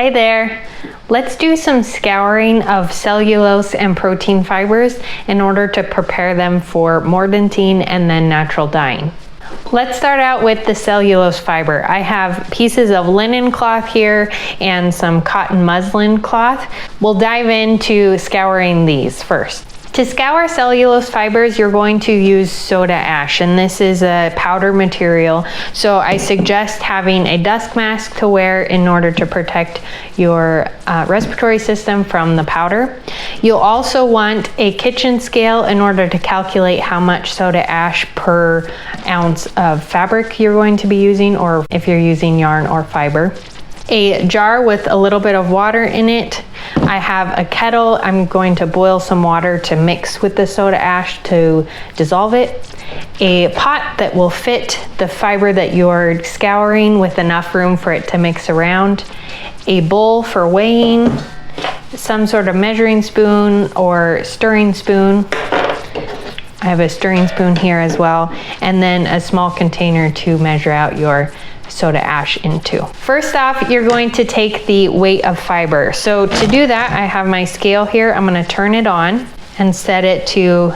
Hi there. Let's do some scouring of cellulose and protein fibers in order to prepare them for mordanting and then natural dyeing. Let's start out with the cellulose fiber. I have pieces of linen cloth here and some cotton muslin cloth. We'll dive into scouring these first. To scour cellulose fibers, you're going to use soda ash, and this is a powder material. So I suggest having a dust mask to wear in order to protect your respiratory system from the powder. You'll also want a kitchen scale in order to calculate how much soda ash per ounce of fabric you're going to be using, or if you're using yarn or fiber. A jar with a little bit of water in it. I have a kettle. I'm going to boil some water to mix with the soda ash to dissolve it. A pot that will fit the fiber that you're scouring with enough room for it to mix around. A bowl for weighing, some sort of measuring spoon or stirring spoon. I have a stirring spoon here as well, and then a small container to measure out your soda ash into. First off, you're going to take the weight of fiber. So to do that, I have my scale here. I'm going to turn it on and set it to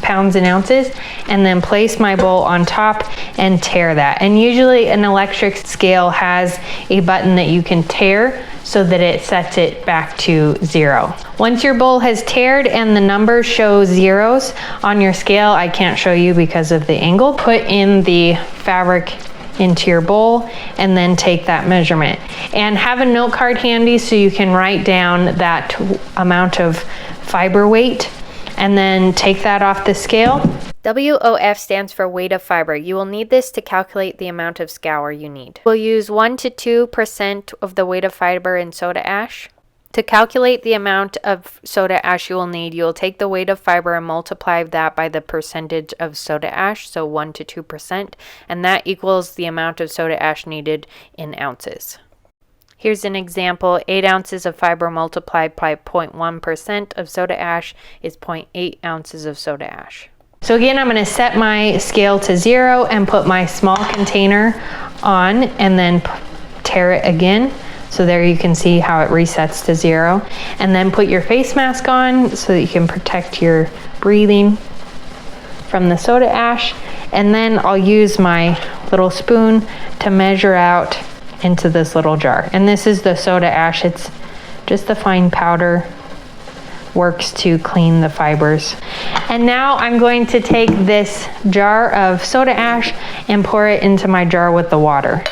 pounds and ounces, and then place my bowl on top and tare that. And usually an electric scale has a button that you can tare so that it sets it back to 0. Once your bowl has tared and the numbers show zeros on your scale, I can't show you because of the angle, put in the fabric into your bowl and then take that measurement. And have a note card handy so you can write down that amount of fiber weight and then take that off the scale. WOF stands for weight of fiber. You will need this to calculate the amount of scour you need. We'll use 1 to 2% of the weight of fiber in soda ash. To calculate the amount of soda ash you will need, you will take the weight of fiber and multiply that by the percentage of soda ash, so 1 to 2%, and that equals the amount of soda ash needed in ounces. Here's an example. 8 ounces of fiber multiplied by 0.1% of soda ash is 0.8 ounces of soda ash. So again, I'm going to set my scale to 0 and put my small container on and then tare it again. So there you can see how it resets to 0. And then put your face mask on so that you can protect your breathing from the soda ash. And then I'll use my little spoon to measure out into this little jar. And this is the soda ash. It's just the fine powder, works to clean the fibers. And now I'm going to take this jar of soda ash and pour it into my jar with the water.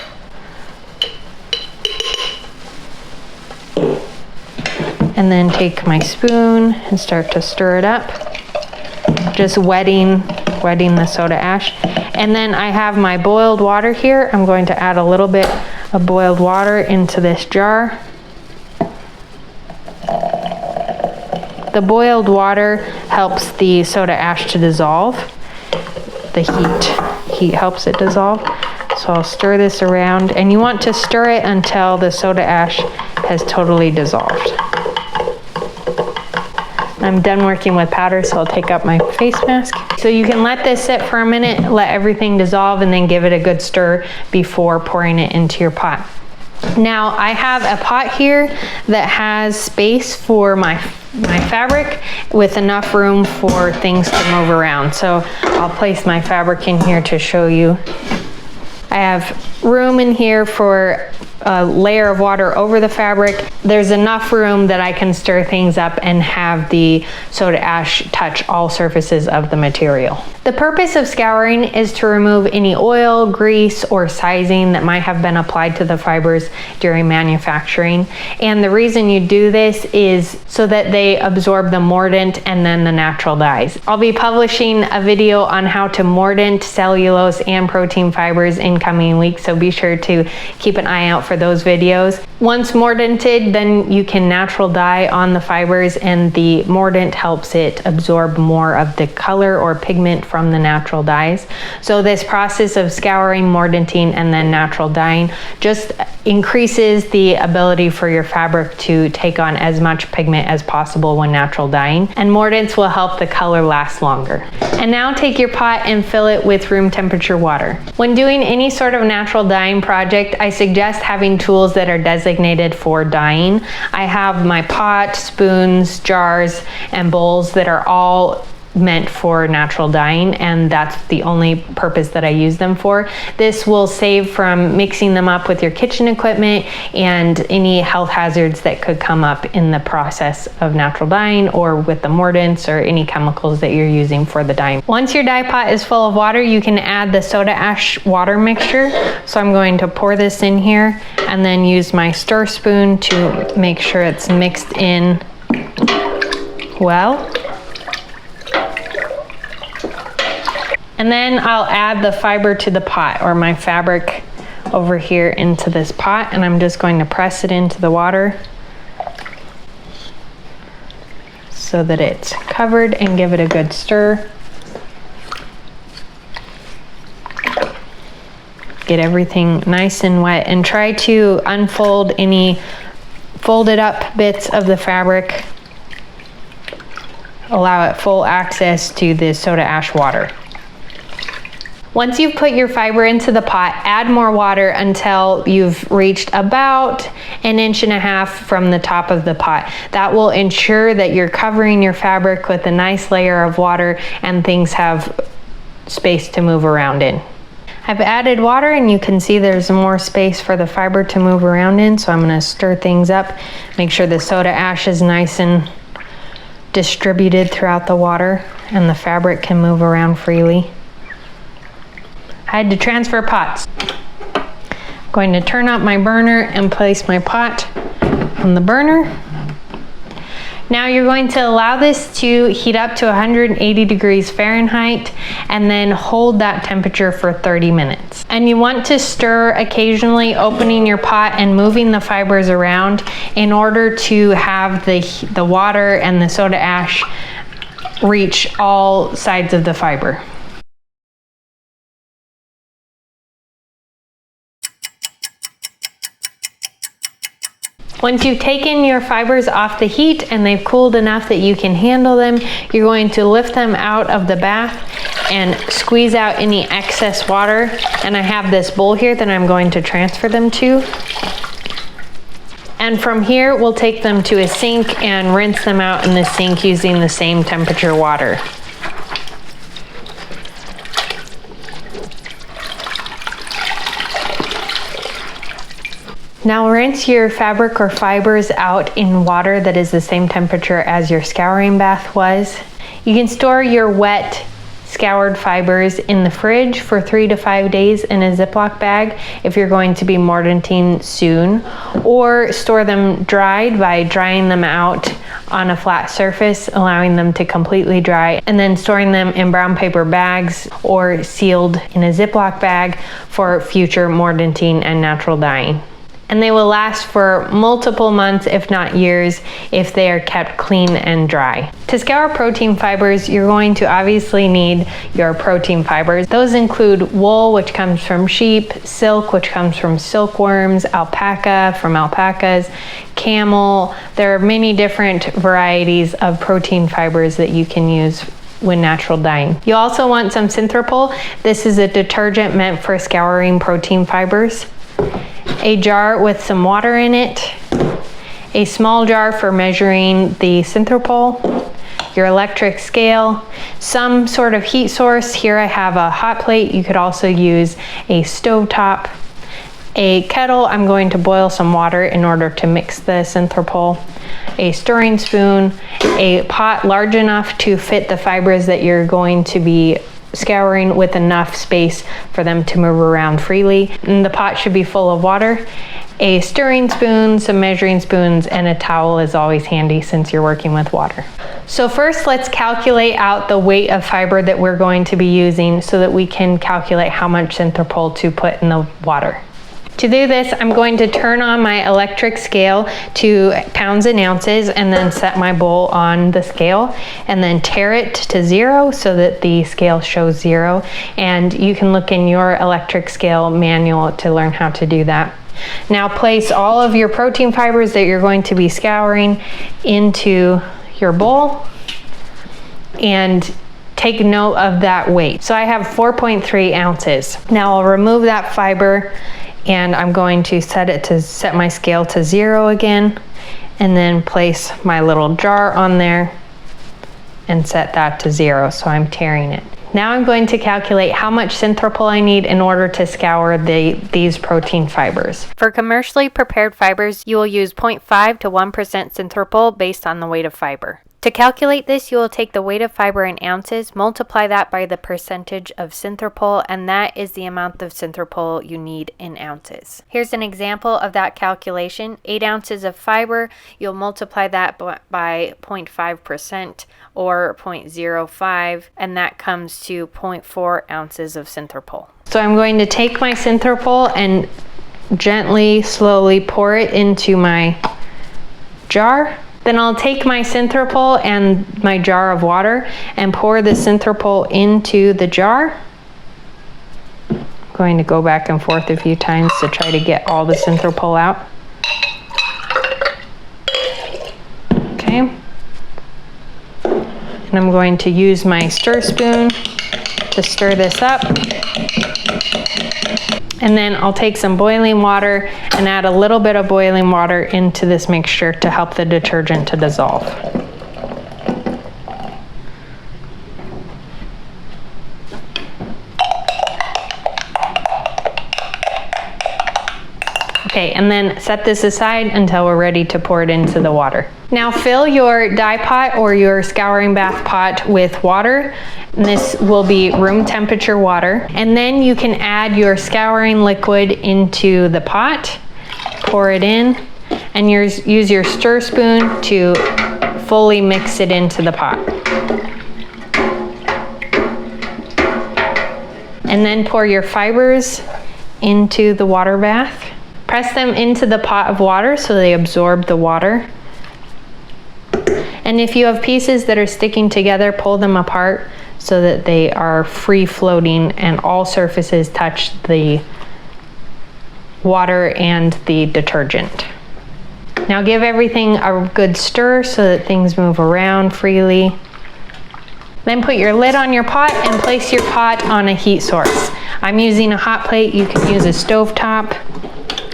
And then take my spoon and start to stir it up, just wetting the soda ash. And then I have my boiled water here. I'm going to add a little bit of boiled water into this jar. The boiled water helps the soda ash to dissolve. The heat helps it dissolve. So I'll stir this around, and you want to stir it until the soda ash has totally dissolved. I'm done working with powder, so I'll take up my face mask. So you can let this sit for a minute, let everything dissolve, and then give it a good stir before pouring it into your pot. Now I have a pot here that has space for my fabric with enough room for things to move around. So I'll place my fabric in here to show you. I have room in here for a layer of water over the fabric. There's enough room that I can stir things up and have the soda ash touch all surfaces of the material. The purpose of scouring is to remove any oil, grease, or sizing that might have been applied to the fibers during manufacturing. And the reason you do this is so that they absorb the mordant and then the natural dyes. I'll be publishing a video on how to mordant cellulose and protein fibers in coming weeks, so be sure to keep an eye out for those videos. Once mordanted, then you can natural dye on the fibers, and the mordant helps it absorb more of the color or pigment from the natural dyes. So this process of scouring, mordanting, and then natural dyeing just increases the ability for your fabric to take on as much pigment as possible when natural dyeing, and mordants will help the color last longer. And now take your pot and fill it with room temperature water. When doing any sort of natural dyeing project, I suggest having having tools that are designated for dyeing. I have my pot, spoons, jars, and bowls that are all meant for natural dyeing, and that's the only purpose that I use them for. This will save from mixing them up with your kitchen equipment and any health hazards that could come up in the process of natural dyeing or with the mordants or any chemicals that you're using for the dyeing. Once your dye pot is full of water, you can add the soda ash water mixture. So I'm going to pour this in here and then use my stir spoon to make sure it's mixed in well. And then I'll add the fiber to the pot, or my fabric over here into this pot, and I'm just going to press it into the water so that it's covered, and give it a good stir. Get everything nice and wet, and try to unfold any folded up bits of the fabric. Allow it full access to the soda ash water. Once you've put your fiber into the pot, add more water until you've reached about 1.5 inches from the top of the pot. That will ensure that you're covering your fabric with a nice layer of water and things have space to move around in. I've added water and you can see there's more space for the fiber to move around in, so I'm going to stir things up. Make sure the soda ash is nice and distributed throughout the water and the fabric can move around freely. I had to transfer pots. I'm going to turn up my burner and place my pot on the burner. Now you're going to allow this to heat up to 180 degrees Fahrenheit and then hold that temperature for 30 minutes. And you want to stir occasionally, opening your pot and moving the fibers around in order to have the water and the soda ash reach all sides of the fiber. Once you've taken your fibers off the heat and they've cooled enough that you can handle them, you're going to lift them out of the bath and squeeze out any excess water. And I have this bowl here that I'm going to transfer them to. And from here, we'll take them to a sink and rinse them out in the sink using the same temperature water. Now rinse your fabric or fibers out in water that is the same temperature as your scouring bath was. You can store your wet scoured fibers in the fridge for 3 to 5 days in a Ziploc bag if you're going to be mordanting soon, or store them dried by drying them out on a flat surface, allowing them to completely dry, and then storing them in brown paper bags or sealed in a Ziploc bag for future mordanting and natural dyeing. And they will last for multiple months, if not years, if they are kept clean and dry. To scour protein fibers, you're going to obviously need your protein fibers. Those include wool, which comes from sheep, silk, which comes from silkworms, alpaca from alpacas, camel. There are many different varieties of protein fibers that you can use when natural dyeing. You also want some Synthropol. This is a detergent meant for scouring protein fibers. A jar with some water in it, a small jar for measuring the Synthropol, your electric scale, some sort of heat source. Here I have a hot plate. You could also use a stovetop. A kettle, I'm going to boil some water in order to mix the Synthropol. A stirring spoon, a pot large enough to fit the fibers that you're going to be scouring with enough space for them to move around freely. And the pot should be full of water. A stirring spoon, some measuring spoons, and a towel is always handy since you're working with water. So first, let's calculate out the weight of fiber that we're going to be using so that we can calculate how much Synthropol to put in the water. To do this, I'm going to turn on my electric scale to pounds and ounces and then set my bowl on the scale and then tare it to 0 so that the scale shows 0. And you can look in your electric scale manual to learn how to do that. Now place all of your protein fibers that you're going to be scouring into your bowl and take note of that weight. So I have 4.3 ounces. Now I'll remove that fiber And I'm going to set my scale to 0 again, and then place my little jar on there and set that to 0, so I'm tearing it. Now I'm going to calculate how much synthropol I need in order to scour these protein fibers. For commercially prepared fibers, you will use 0.5 to 1% synthropol based on the weight of fiber. To calculate this, you will take the weight of fiber in ounces, multiply that by the percentage of synthropol, and that is the amount of synthropol you need in ounces. Here's an example of that calculation. 8 ounces of fiber, you'll multiply that by 0.5% or 0.05, and that comes to 0.4 ounces of synthropol. So I'm going to take my synthropol and gently, slowly pour it into my jar. Then I'll take my synthropol and my jar of water and pour the synthropol into the jar. I'm going to go back and forth a few times to try to get all the synthropol out. Okay. And I'm going to use my stir spoon to stir this up. And then I'll take some boiling water and add a little bit of boiling water into this mixture to help the detergent to dissolve. Okay, and then set this aside until we're ready to pour it into the water. Now fill your dye pot or your scouring bath pot with water. And this will be room temperature water. And then you can add your scouring liquid into the pot, pour it in, and use your stir spoon to fully mix it into the pot. And then pour your fibers into the water bath. Press them into the pot of water so they absorb the water. And if you have pieces that are sticking together, pull them apart so that they are free floating and all surfaces touch the water and the detergent. Now give everything a good stir so that things move around freely. Then put your lid on your pot and place your pot on a heat source. I'm using a hot plate. You can use a stovetop.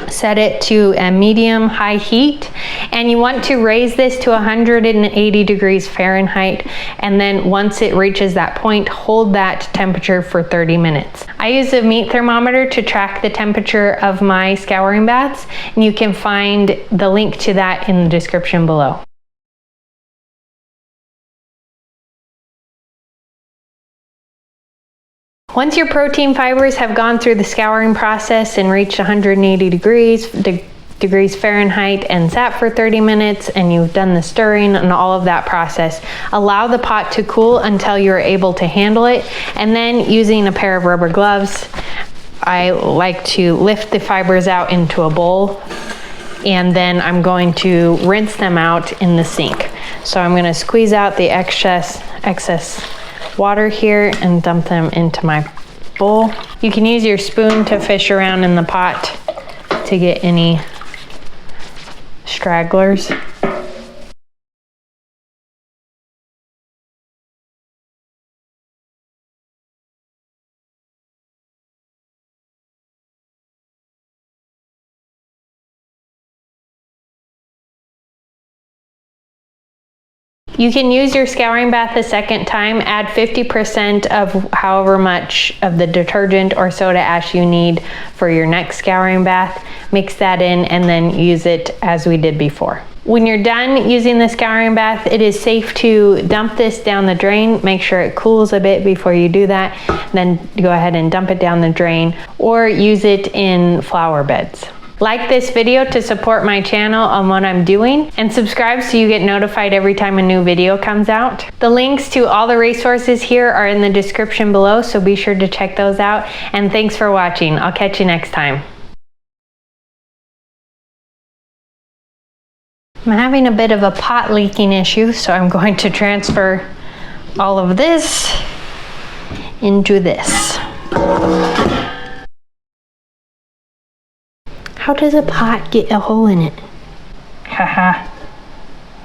Set it to a medium-high heat, and you want to raise this to 180 degrees Fahrenheit, and then once it reaches that point, hold that temperature for 30 minutes. I use a meat thermometer to track the temperature of my scouring baths, and you can find the link to that in the description below. Once your protein fibers have gone through the scouring process and reached 180 degrees Fahrenheit and sat for 30 minutes, and you've done the stirring and all of that process, allow the pot to cool until you're able to handle it. And then using a pair of rubber gloves, I like to lift the fibers out into a bowl, and then I'm going to rinse them out in the sink. So I'm going to squeeze out the excess water here and dump them into my bowl. You can use your spoon to fish around in the pot to get any stragglers. You can use your scouring bath a second time. Add 50% of however much of the detergent or soda ash you need for your next scouring bath. Mix that in and then use it as we did before. When you're done using the scouring bath, it is safe to dump this down the drain. Make sure it cools a bit before you do that. Then go ahead and dump it down the drain or use it in flower beds. Like this video to support my channel on what I'm doing, and subscribe so you get notified every time a new video comes out. The links to all the resources here are in the description below, so be sure to check those out. And thanks for watching. I'll catch you next time. I'm having a bit of a pot leaking issue, so I'm going to transfer all of this into this. How does a pot get a hole in it? Haha,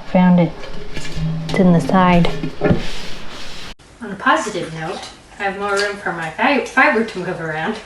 found it. It's in the side. On a positive note, I have more room for my fiber to move around.